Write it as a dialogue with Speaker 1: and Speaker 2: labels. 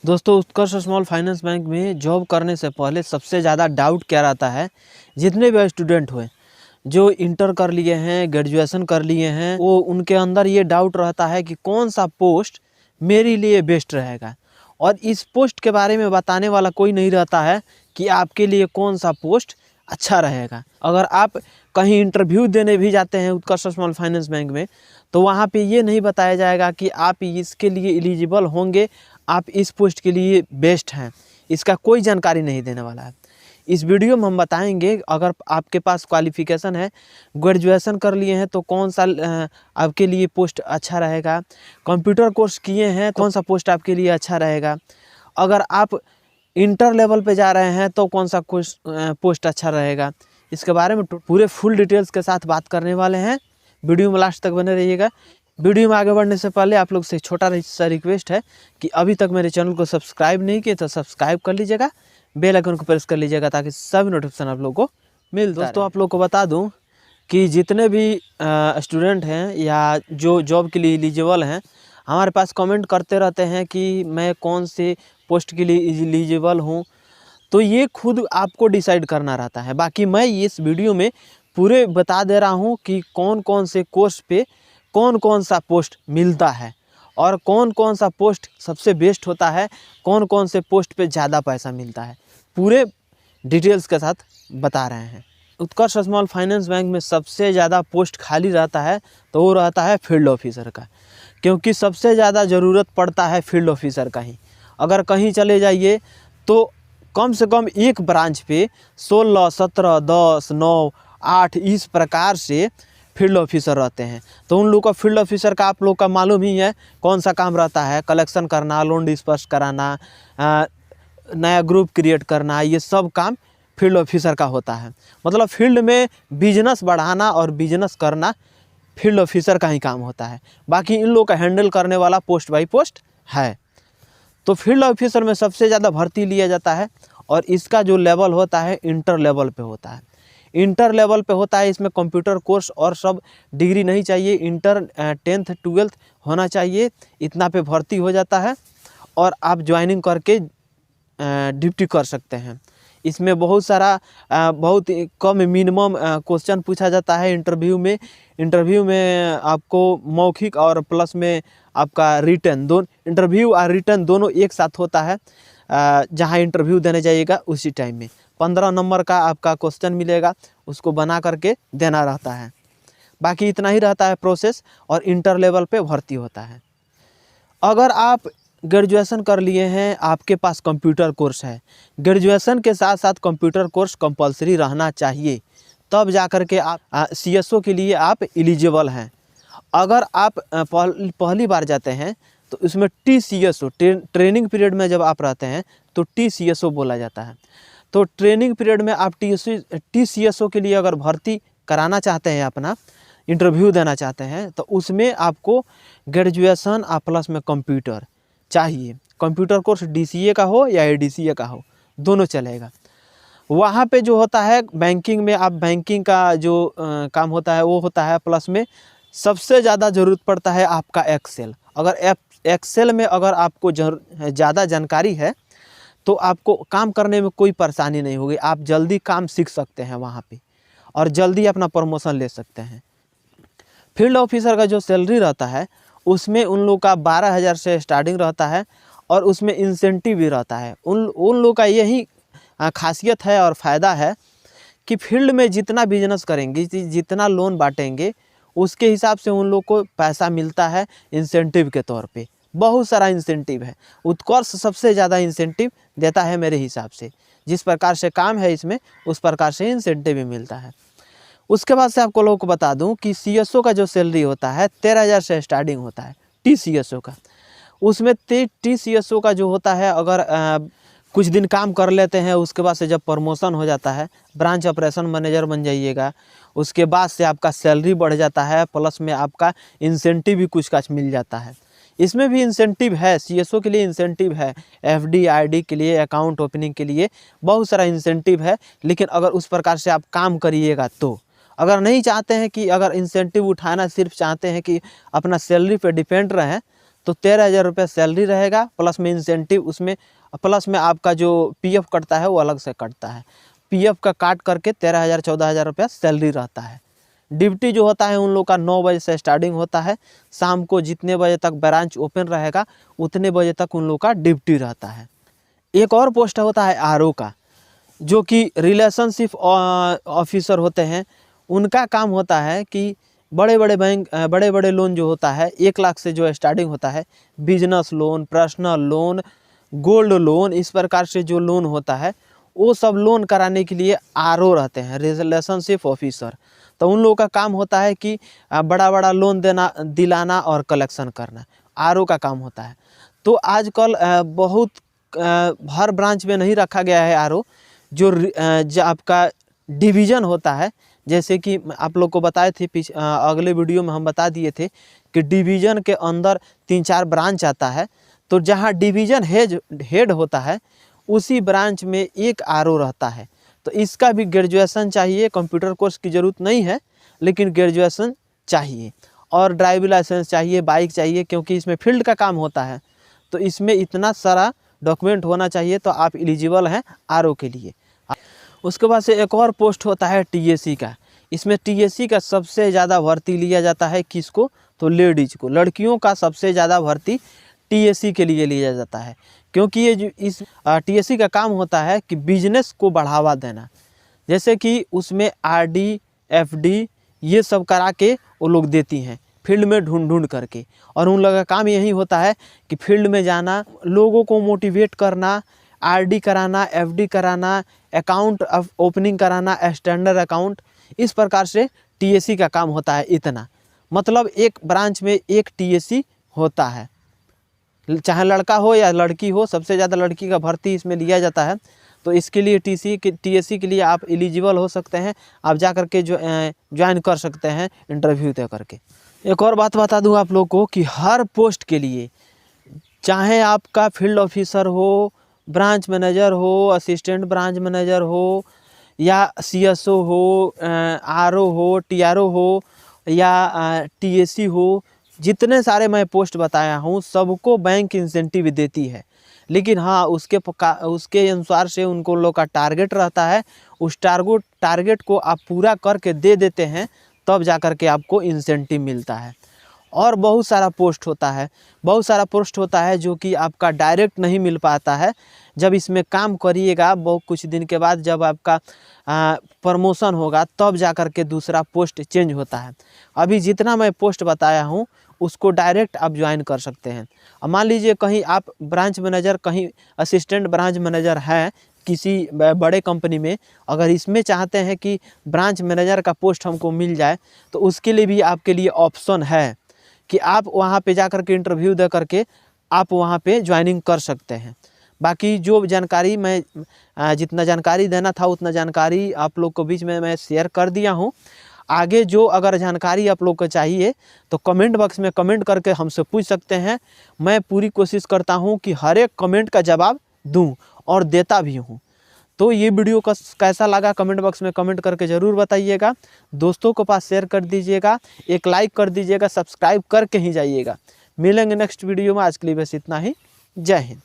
Speaker 1: दोस्तों उत्कर्ष small finance bank में job करने से पहले सबसे ज़्यादा डाउट क्या रहता है। जितने भी स्टूडेंट हुए जो इंटर कर लिए हैं, ग्रेजुएशन कर लिए हैं, वो उनके अंदर ये डाउट रहता है कि कौन सा पोस्ट मेरे लिए बेस्ट रहेगा। और इस पोस्ट के बारे में बताने वाला कोई नहीं रहता है कि आपके लिए कौन सा पोस्ट अच्छा रहेगा। अगर आप कहीं इंटरव्यू देने भी जाते हैं उत्कर्ष स्मॉल फाइनेंस बैंक में, तो वहाँ पे ये नहीं बताया जाएगा कि आप इसके लिए एलिजिबल होंगे, आप इस पोस्ट के लिए बेस्ट हैं। इसका कोई जानकारी नहीं देने वाला है। इस वीडियो में हम बताएंगे अगर आपके पास क्वालिफ़िकेशन है, ग्रेजुएशन कर लिए हैं तो कौन सा आपके लिए पोस्ट अच्छा रहेगा। कंप्यूटर कोर्स किए हैं कौन सा पोस्ट आपके लिए अच्छा रहेगा। अगर आप इंटर लेवल पे जा रहे हैं तो कौन सा पोस्ट अच्छा रहेगा। इसके बारे में पूरे फुल डिटेल्स के साथ बात करने वाले हैं। वीडियो में लास्ट तक बने रहिएगा। वीडियो में आगे बढ़ने से पहले आप लोग से छोटा सा रिक्वेस्ट है कि अभी तक मेरे चैनल को सब्सक्राइब नहीं किए तो सब्सक्राइब कर लीजिएगा, बेल आइकन को प्रेस कर लीजिएगा ताकि सभी नोटिफिकेशन आप लोग को मिल जाए। दोस्तों आप लोग को बता दूं कि जितने भी स्टूडेंट हैं या जो जॉब के लिए एलिजिबल हैं, हमारे पास कमेंट करते रहते हैं कि मैं कौन से पोस्ट के लिए एलिजिबल हूँ, तो ये खुद आपको डिसाइड करना रहता है। बाकी मैं इस वीडियो में पूरे बता दे रहा हूँ कि कौन कौन से कोर्स पे कौन कौन सा पोस्ट मिलता है और कौन कौन सा पोस्ट सबसे बेस्ट होता है, कौन कौन से पोस्ट पे ज़्यादा पैसा मिलता है, पूरे डिटेल्स के साथ बता रहे हैं। उत्कर्ष स्मॉल फाइनेंस बैंक में सबसे ज़्यादा पोस्ट खाली रहता है तो वो रहता है फील्ड ऑफिसर का, क्योंकि सबसे ज़्यादा ज़रूरत पड़ता है फील्ड ऑफिसर का ही। अगर कहीं चले जाइए तो कम से कम एक ब्रांच पे 16, 17, 10, 9, 8 इस प्रकार से फील्ड ऑफिसर रहते हैं। तो उन लोगों का फील्ड ऑफिसर का आप लोग का मालूम ही है कौन सा काम रहता है। कलेक्शन करना, लोन डिस्पर्स कराना, नया ग्रुप क्रिएट करना, ये सब काम फील्ड ऑफिसर का होता है। मतलब फील्ड में बिजनेस बढ़ाना और बिजनेस करना फील्ड ऑफिसर का ही काम होता है। बाकी इन लोगों का हैंडल करने वाला पोस्ट बाई पोस्ट है। तो फील्ड ऑफिसर में सबसे ज़्यादा भर्ती लिया जाता है और इसका जो लेवल होता है इंटर लेवल पे होता है। इंटर लेवल पे होता है, इसमें कंप्यूटर कोर्स और सब डिग्री नहीं चाहिए, इंटर 10th 12th होना चाहिए, इतना पे भर्ती हो जाता है और आप ज्वाइनिंग करके ड्यूटी कर सकते हैं। इसमें बहुत सारा बहुत कम मिनिमम क्वेश्चन पूछा जाता है इंटरव्यू में। इंटरव्यू में आपको मौखिक और प्लस में आपका रिटन, दोनों इंटरव्यू और रिटन दोनों एक साथ होता है। जहाँ इंटरव्यू देने जाइएगा उसी टाइम में 15 नंबर का आपका क्वेश्चन मिलेगा, उसको बना करके देना रहता है। बाकी इतना ही रहता है प्रोसेस और इंटर लेवल पे भर्ती होता है। अगर आप ग्रेजुएशन कर लिए हैं, आपके पास कंप्यूटर कोर्स है, ग्रेजुएशन के साथ साथ कंप्यूटर कोर्स कंपलसरी रहना चाहिए, तब जा कर के आप CSO के लिए आप एलिजिबल हैं। अगर आप पहली बार जाते हैं तो इसमें TCSO ट्रेनिंग पीरियड में जब आप रहते हैं तो TCSO बोला जाता है। तो ट्रेनिंग पीरियड में आप TCSO के लिए अगर भर्ती कराना चाहते हैं, अपना इंटरव्यू देना चाहते हैं, तो उसमें आपको ग्रेजुएशन और प्लस में कंप्यूटर चाहिए। कंप्यूटर कोर्स DCA का हो या ADCA का हो, दोनों चलेगा। वहाँ पे जो होता है बैंकिंग में, आप बैंकिंग का जो काम होता है वो होता है, प्लस में सबसे ज़्यादा ज़रूरत पड़ता है आपका एक्सेल। अगर एक्सेल में अगर आपको ज़्यादा जानकारी है तो आपको काम करने में कोई परेशानी नहीं होगी, आप जल्दी काम सीख सकते हैं वहाँ पे और जल्दी अपना प्रमोशन ले सकते हैं। फील्ड ऑफिसर का जो सैलरी रहता है उसमें उन लोग का 12,000 से स्टार्टिंग रहता है और उसमें इंसेंटिव भी रहता है। उन लोग का यही खासियत है और फ़ायदा है कि फील्ड में जितना बिजनेस करेंगे, जितना लोन बांटेंगे, उसके हिसाब से उन लोग को पैसा मिलता है इंसेंटिव के तौर पे। बहुत सारा इंसेंटिव है, उत्कर्ष सबसे ज़्यादा इंसेंटिव देता है मेरे हिसाब से। जिस प्रकार से काम है इसमें उस प्रकार से इंसेंटिव भी मिलता है। उसके बाद से आपको लोगों को बता दूं कि CSO का जो सैलरी होता है 13,000 से स्टार्टिंग होता है TCSO का। उसमें TCSO का जो होता है, अगर कुछ दिन काम कर लेते हैं, उसके बाद से जब प्रमोशन हो जाता है, ब्रांच ऑपरेशन मैनेजर बन जाइएगा, उसके बाद से आपका सैलरी बढ़ जाता है, प्लस में आपका इंसेंटिव भी कुछ काछ मिल जाता है। इसमें भी इंसेंटिव है, CSO के लिए इंसेंटिव है, FD ID के लिए, अकाउंट ओपनिंग के लिए बहुत सारा इंसेंटिव है। लेकिन अगर उस प्रकार से आप काम करिएगा तो, अगर नहीं चाहते हैं कि अगर इंसेंटिव उठाना, सिर्फ चाहते हैं कि अपना सैलरी पे डिपेंड रहें, तो 13,000 रुपये सैलरी रहेगा, प्लस में इंसेंटिव, उसमें प्लस में आपका जो पीएफ कटता है वो अलग से कटता है। पीएफ का काट करके 13,000 14,000 रुपया सैलरी रहता है। ड्यूटी जो होता है उन लोग का 9 बजे से स्टार्टिंग होता है, शाम को जितने बजे तक ब्रांच ओपन रहेगा उतने बजे तक उन लोग का ड्यूटी रहता है। एक और पोस्ट होता है आरओ का, जो कि रिलेशनशिप ऑफिसर होते हैं। उनका काम होता है कि बड़े बड़े बैंक, बड़े बड़े लोन जो होता है 1 लाख से जो स्टार्टिंग होता है, business loan, personal loan, gold loan, इस प्रकार से जो लोन होता है वो सब लोन कराने के लिए आरओ रहते हैं, रिलेशनशिप ऑफिसर। तो उन लोगों का काम होता है कि बड़ा बड़ा लोन देना, दिलाना और कलेक्शन करना, आरओ का काम होता है। तो आजकल बहुत हर ब्रांच में नहीं रखा गया है आरओ। जो आपका डिवीज़न होता है, जैसे कि आप लोग को बताए थे अगले वीडियो में हम बता दिए थे कि डिवीज़न के अंदर 3-4 ब्रांच आता है। तो जहाँ डिवीज़न हेड होता है उसी ब्रांच में एक आरओ रहता है। तो इसका भी ग्रेजुएशन चाहिए, कंप्यूटर कोर्स की ज़रूरत नहीं है, लेकिन ग्रेजुएशन चाहिए और ड्राइविंग लाइसेंस चाहिए, बाइक चाहिए, क्योंकि इसमें फील्ड का काम होता है। तो इसमें इतना सारा डॉक्यूमेंट होना चाहिए, तो आप एलिजिबल हैं आरओ के लिए। उसके बाद से एक और पोस्ट होता है टीएसी का। इसमें टीएसी का सबसे ज़्यादा भर्ती लिया जाता है, किसको? तो लेडीज़ को, लड़कियों का सबसे ज़्यादा भर्ती टीएसी के लिए लिया जाता है, क्योंकि ये जो इस टीएसी का काम होता है कि बिजनेस को बढ़ावा देना। जैसे कि उसमें आरडी, एफडी ये सब करा के वो लोग देती हैं फील्ड में ढूंढ करके, और उन लोगों का काम यही होता है कि फील्ड में जाना, लोगों को मोटिवेट करना, आरडी कराना, एफडी कराना, अकाउंट ओपनिंग कराना, स्टैंडर्ड अकाउंट, इस प्रकार से टीएसी का काम होता है। इतना मतलब एक ब्रांच में एक टीएसी होता है, चाहे लड़का हो या लड़की हो, सबसे ज़्यादा लड़की का भर्ती इसमें लिया जाता है। तो इसके लिए टीएसी के लिए आप एलिजिबल हो सकते हैं, आप जा कर के ज्वाइन कर सकते हैं इंटरव्यू दे करके। एक और बात बता दूं आप लोग को कि हर पोस्ट के लिए, चाहे आपका फील्ड ऑफिसर हो, ब्रांच मैनेजर हो, असिस्टेंट ब्रांच मैनेजर हो, या सीएसओ हो, आरओ हो, टीआरओ हो, या टीएसी हो, जितने सारे मैं पोस्ट बताया हूँ सबको बैंक इंसेंटिव देती है। लेकिन हाँ, उसके अनुसार से उनको लोग का टारगेट रहता है। उस टारगेट को आप पूरा करके दे देते हैं, तब जा कर के आपको इंसेंटिव मिलता है। और बहुत सारा पोस्ट होता है जो कि आपका डायरेक्ट नहीं मिल पाता है। जब इसमें काम करिएगा बहुत कुछ दिन के बाद, जब आपका प्रमोशन होगा, तब जा कर के दूसरा पोस्ट चेंज होता है। अभी जितना मैं पोस्ट बताया हूँ उसको डायरेक्ट आप ज्वाइन कर सकते हैं। अब मान लीजिए कहीं आप ब्रांच मैनेजर, कहीं असिस्टेंट ब्रांच मैनेजर हैं किसी बड़े कंपनी में, अगर इसमें चाहते हैं कि ब्रांच मैनेजर का पोस्ट हमको मिल जाए, तो उसके लिए भी आपके लिए ऑप्शन है कि आप वहाँ पे जा कर के इंटरव्यू दे करके आप वहाँ पे ज्वाइनिंग कर सकते हैं। बाकी जो जानकारी मैं जितना जानकारी देना था उतना जानकारी आप लोग को बीच में मैं शेयर कर दिया हूँ। आगे जो अगर जानकारी आप लोग को चाहिए तो कमेंट बॉक्स में कमेंट करके हमसे पूछ सकते हैं। मैं पूरी कोशिश करता हूँ कि हर एक कमेंट का जवाब दूँ और देता भी हूँ। तो ये वीडियो कैसा लगा कमेंट बॉक्स में कमेंट करके ज़रूर बताइएगा। दोस्तों के पास शेयर कर दीजिएगा, एक लाइक कर दीजिएगा, सब्सक्राइब करके ही जाइएगा। मिलेंगे नेक्स्ट वीडियो में। आज के लिए बस इतना ही। जय हिंद।